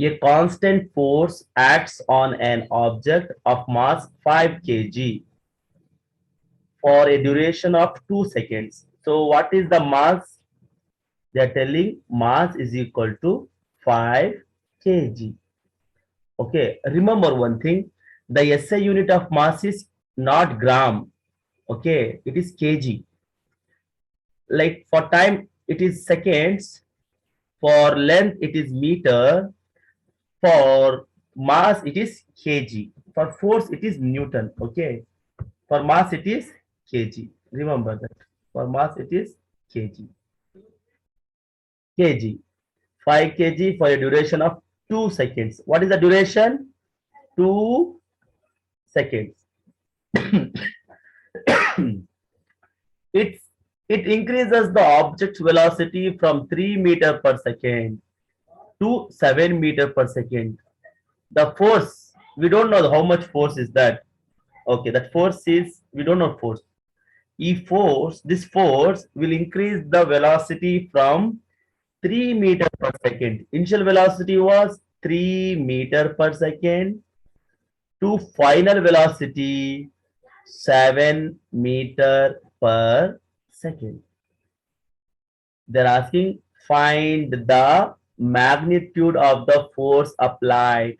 A constant force acts on an object of mass 5 kg for a duration of 2 seconds. So what is the mass? They are telling mass is equal to 5 kg. Okay, remember one thing, the SI unit of mass is not gram. Okay, it is kg. Like for time, it is seconds. For length, it is meter. For mass, it is kg. For force, it is Newton. Okay, for mass, it is kg. Remember that. For mass, it is kg. Kg. 5 kg for a duration of 2 seconds. What is the duration? 2 seconds. it's it increases the object's velocity from 3 meter per second to 7 meter per second. The force, we don't know how much force is that. Okay, that force is, we don't know force. This force will increase the velocity from 3 meter per second. Initial velocity was 3 meter per second to final velocity 7 meter per second. They're asking find the magnitude of the force applied.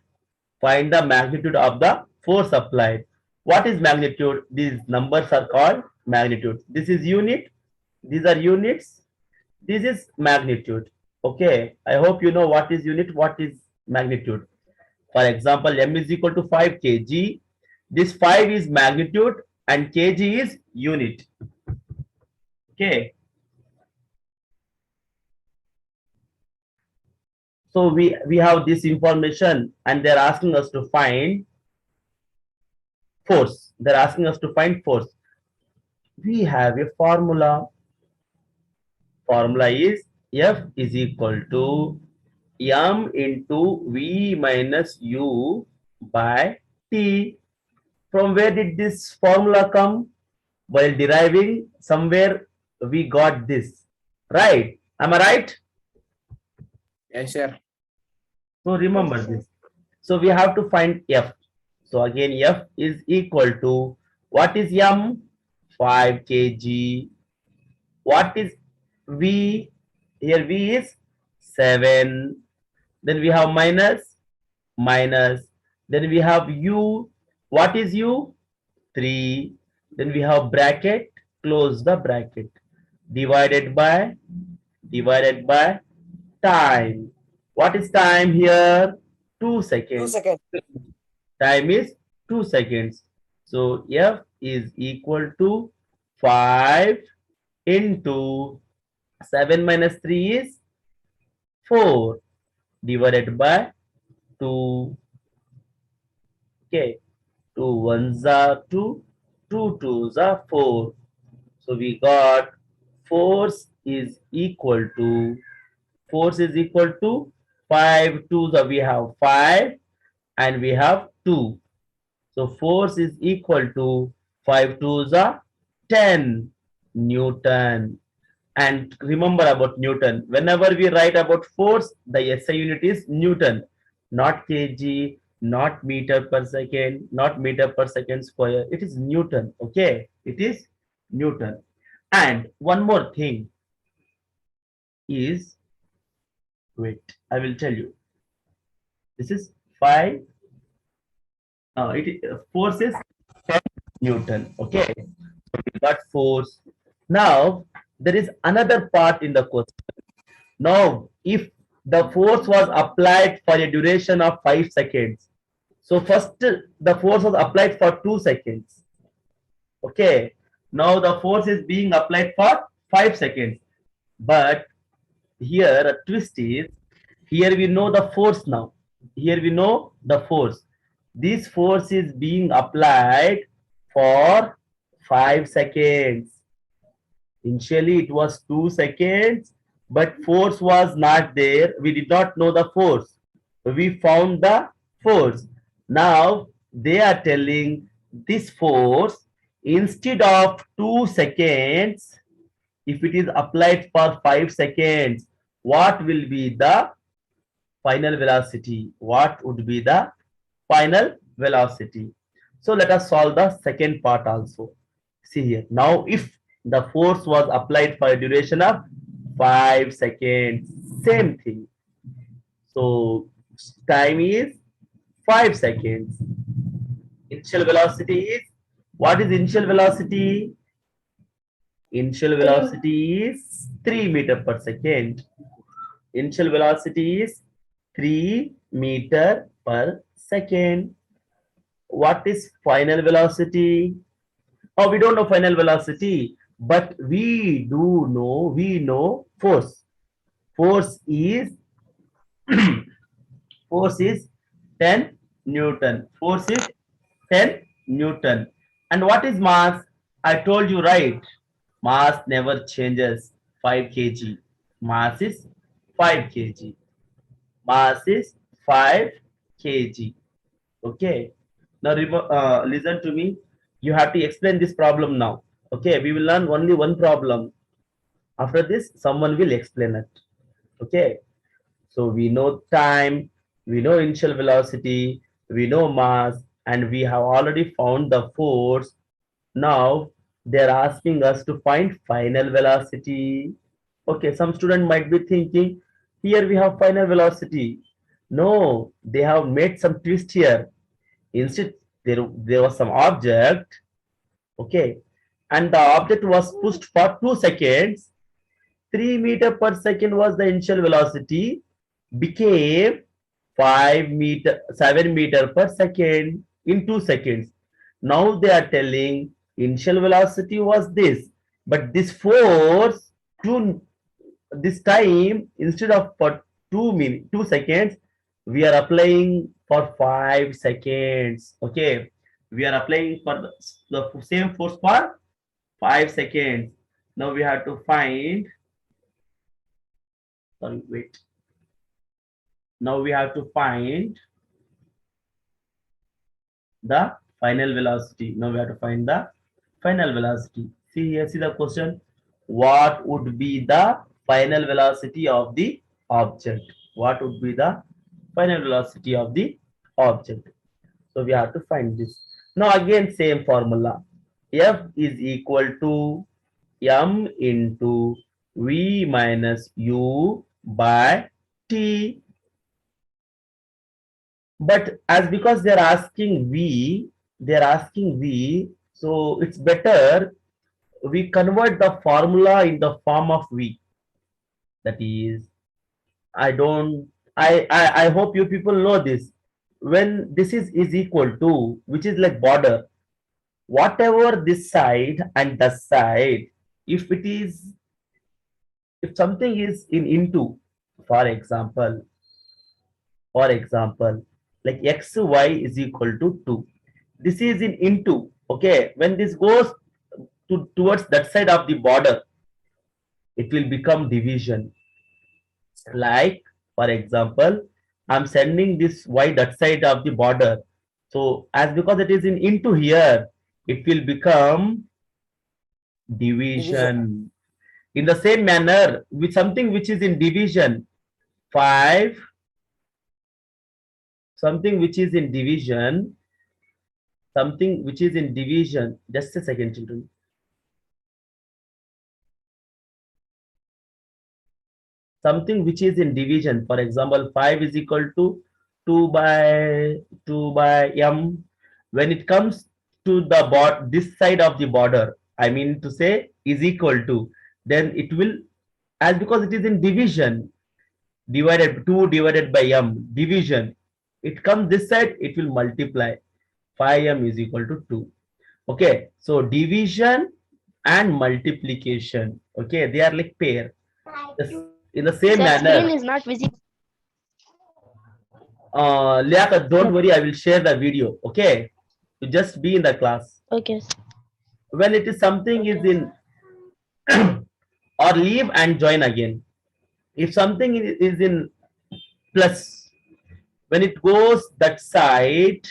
Find the magnitude of the force applied. What is magnitude? These numbers are called magnitude. This is unit. These are units. This is magnitude. Okay. I hope you know what is unit, what is magnitude. For example, m is equal to 5 kg. This 5 is magnitude and kg is unit. Okay. So we have this information and they're asking us to find force. They're asking us to find force. We have a formula. Formula is F is equal to m into V minus U by T. From where did this formula come? While deriving, somewhere we got this. Right? Am I right? Yes, sir. So remember this. So we have to find F. So again, F is equal to, what is M? 5 kg. What is V? Here V is 7. Then we have minus. Then we have U. What is U? 3. Then we have bracket, close the bracket. Divided by time. What is time here? 2 2 seconds. seconds. Time is 2 seconds. So F is equal to 5 into 7 minus 3 is 4 divided by 2. Okay. 2 ones are 2, 2 twos are 4. So we got force is equal to 5 twos are, we have 5 and we have 2. So force is equal to 5 twos are 10 Newton. And remember about Newton. Whenever we write about force, the SI unit is Newton, not kg, not meter per second, not meter per second square. It is Newton. Okay, it is Newton. And one more thing is, wait, I will tell you. This is 5. Force is 10 Newton. Okay, so we got force. Now there is another part in the question. Now, if the force was applied for a duration of 5 seconds, so first the force was applied for 2 seconds. Okay, now the force is being applied for 5 seconds. But here a twist is, here we know the force now. Here we know the force. This force is being applied for 5 seconds. Initially it was 2 seconds, but force was not there. We did not know the force. We found the force. Now they are telling this force, instead of 2 seconds, if it is applied for 5 seconds, what will be the final velocity? What would be the final velocity? So let us solve the second part also. See here. Now, if the force was applied for a duration of 5 seconds, same thing. So time is 5 seconds. Initial velocity is, what is initial velocity? Initial velocity is 3 meter per second. Initial velocity is 3 meter per second. What is final velocity? Oh, we don't know final velocity, but we know force. Force is force is 10 Newton. Force is 10 Newton. And what is mass? I told you, right? Mass never changes. 5 kg. Mass is 5 kg. Mass is 5 kg. Okay. Now listen to me. You have to explain this problem now. Okay. We will learn only one problem. After this, someone will explain it. Okay. So we know time, we know initial velocity, we know mass, and we have already found the force. Now they're asking us to find final velocity. Okay, some student might be thinking, here we have final velocity. No, they have made some twist here. Instead, there was some object, okay, and the object was pushed for 2 seconds. 3 meter per second was the initial velocity, became 7 meter per second in 2 seconds. Now they are telling initial velocity was this, but this force to this time, instead of for 2 seconds, we are applying for 5 seconds. Okay, we are applying for the same force for 5 seconds. Now we have to find, sorry, wait. Now we have to find the final velocity. Now we have to find the final velocity. See here, see the question. What would be the final velocity of the object? What would be the final velocity of the object? So we have to find this. Now again, same formula. F is equal to m into v minus u by t. But as because they're asking v, so it's better we convert the formula in the form of v. That is, I don't, I hope you people know this. When this is equal to, which is like border, whatever this side and the side, if it is, if something is in into, for example, like xy is equal to 2. This is in into, okay. When this goes towards that side of the border, it will become division. Like, for example, I'm sending this y that side of the border. So as because it is in into here, it will become division. In the same manner, with something which is in division, 5, something which is in division, just a second, children. Something which is in division, for example, 5 is equal to 2 by m. When it comes to the this side of the border, I mean to say is equal to, then it will, as because it is in division, divided 2 divided by m, division, it comes this side, it will multiply. 5m is equal to 2. Okay, so division and multiplication, okay, they are like pair. In the same Sir, manner, screen is not visible. Liaquat, don't worry, I will share the video. Okay, you just be in the class. Okay. When it is something is in or leave and join again. If something is in plus, when it goes that side,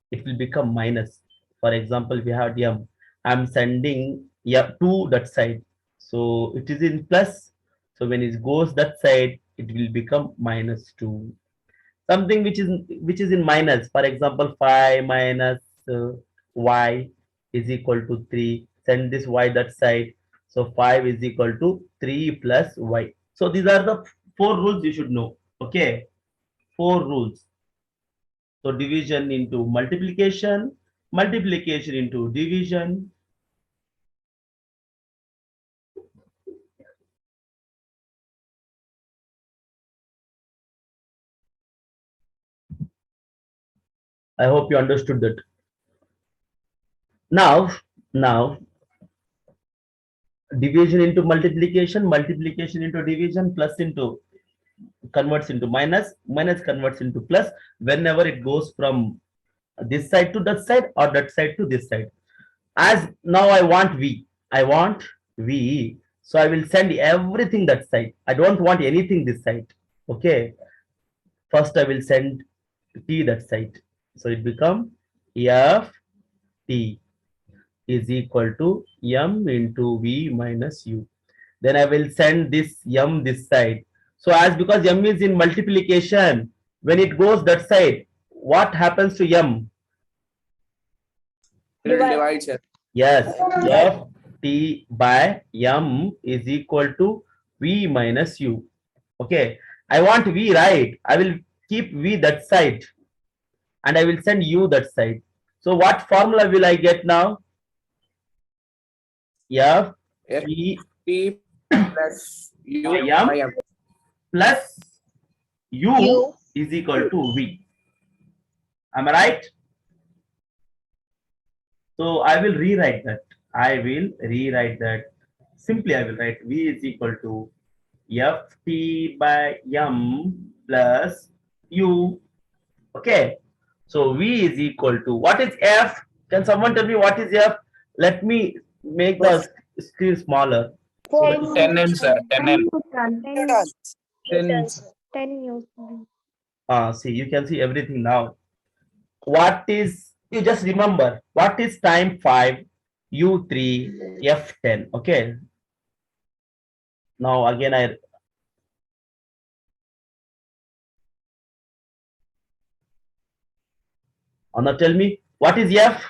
it will become minus. For example, we have m. I'm sending to that side, so it is in plus. So when it goes that side, it will become -2. Something which is in minus, for example, 5 minus y is equal to 3. Send this y that side. So 5 is equal to 3 plus y. So these are the 4 rules you should know. Okay, 4 rules. So division into multiplication, multiplication into division. I hope you understood that. Now division into multiplication, multiplication into division, plus into converts into minus, minus converts into plus whenever it goes from this side to that side or that side to this side. As now I want v, so I will send everything that side. I don't want anything this side. Okay, first I will send t that side. So it become f t is equal to m into v minus u. Then I will send this m this side. So as because m is in multiplication, when it goes that side, what happens to m? It will divide, sir. Yes, f t by m is equal to v minus u. Okay, I want v, right? I will keep v that side and I will send u that side. So what formula will I get now? F F t T plus U by m by M. plus u U. is equal to v. Am I right? So I will rewrite that. Simply I will write v is equal to f t by m plus u. Okay. So v is equal to, what is f? Can someone tell me what is f? Let me make the screen smaller. 10 10 N, sir. 10 N. Newtons. 10. 10 Newtons. See, you can see everything now. What is, you just remember, what is time 5, u3, f10? Okay. Now again Anna, tell me, what is f?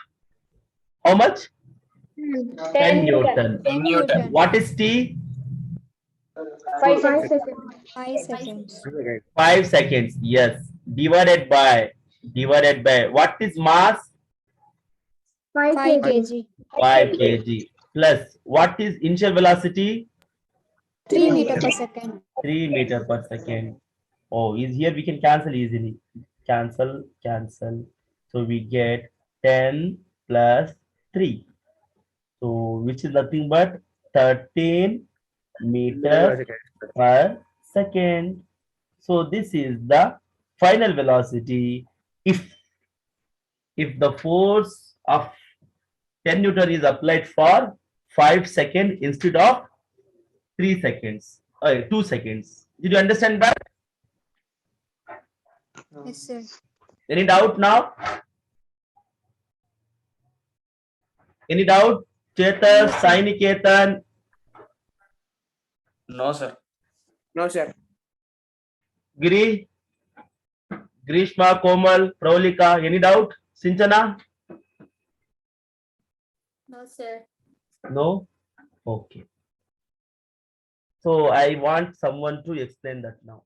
How much? 10 Newton. 10 Newton. What is t? 5 seconds. 5 seconds. 5 seconds. Yes. Divided by what is mass? 5 kg. 5 kg. Plus what is initial velocity? 3 meter per second. 3 meter per second. Oh, is here we can cancel easily. Cancel. So we get 10 plus 3. So which is nothing but 13 meters per second. So this is the final velocity if the force of 10 Newton is applied for 5 seconds instead of 3 seconds, 2 seconds. Did you understand that? Yes, sir. Any doubt now? Any doubt? Chetan, Sai Niketan, No, sir. No, sir. Giri, Grishma, Komal, Praulika, any doubt? Sinchana? No, sir. No? Okay. So I want someone to explain that now.